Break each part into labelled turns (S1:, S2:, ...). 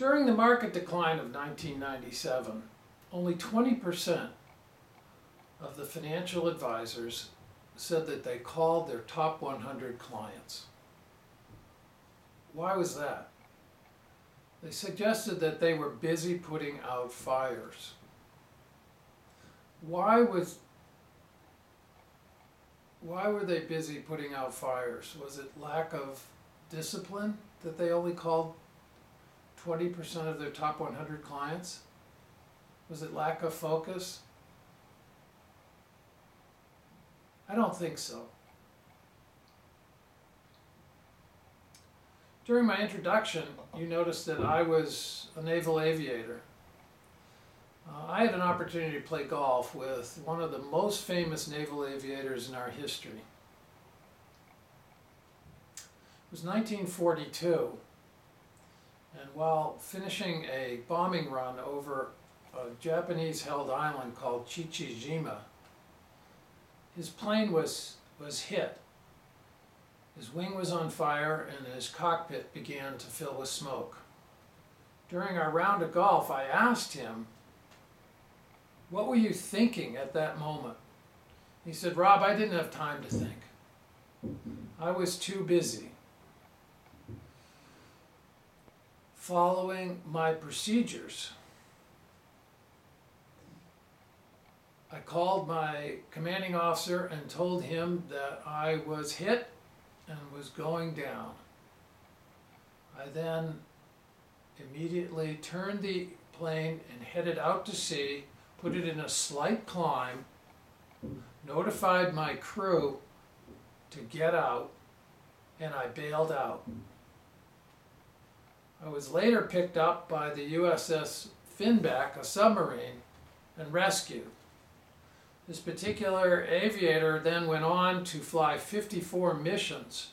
S1: During the market decline of 1997, only 20% of the financial advisors said that they called their top 100 clients. Why was that? They suggested that they were busy putting out fires. Why were they busy putting out fires? Was it lack of discipline that they only called 20% of their top 100 clients? Was it lack of focus? I don't think so. During my introduction, you noticed that I was a naval aviator. I had an opportunity to play golf with one of the most famous naval aviators in our history. It was 1942, and while finishing a bombing run over a Japanese-held island called Chichijima, his plane was hit. His wing was on fire and his cockpit began to fill with smoke. During our round of golf, I asked him, "What were you thinking at that moment?" He said, "Rob, I didn't have time to think. I was too busy following my procedures." I called my commanding officer and told him that I was hit and was going down. I then immediately turned the plane and headed out to sea, put it in a slight climb, notified my crew to get out, and I bailed out. I was later picked up by the USS Finback, a submarine, and rescued. This particular aviator then went on to fly 54 missions,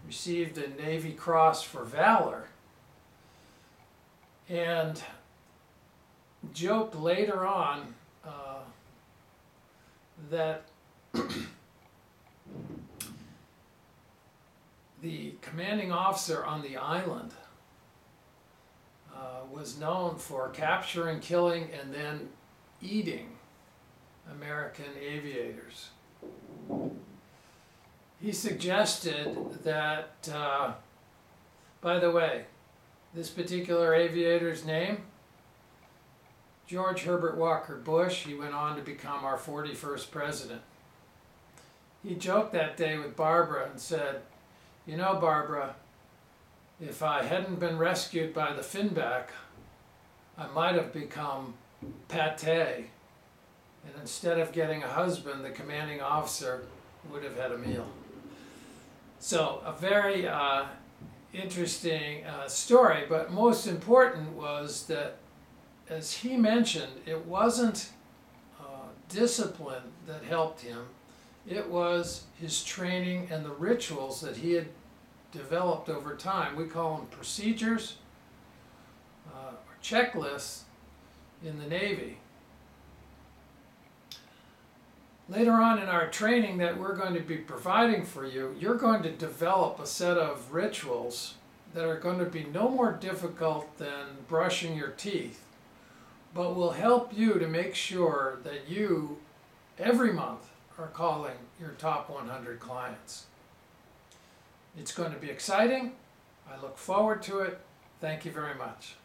S1: received a Navy Cross for Valor, and joked later on that the commanding officer on the island was known for capturing, killing, and then eating American aviators. He suggested that, by the way, this particular aviator's name, George Herbert Walker Bush. He went on to become our 41st president. He joked that day with Barbara and said, "You know, Barbara, if I hadn't been rescued by the Finback, I might have become pate. And instead of getting a husband, the commanding officer would have had a meal." So a very interesting story, but most important was that, as he mentioned, it wasn't discipline that helped him. It was his training and the rituals that he had developed over time. We call them procedures or checklists in the Navy. Later on in our training that we're going to be providing for you, you're going to develop a set of rituals that are going to be no more difficult than brushing your teeth, but will help you to make sure that you, every month, are calling your top 100 clients. It's going to be exciting. I look forward to it. Thank you very much.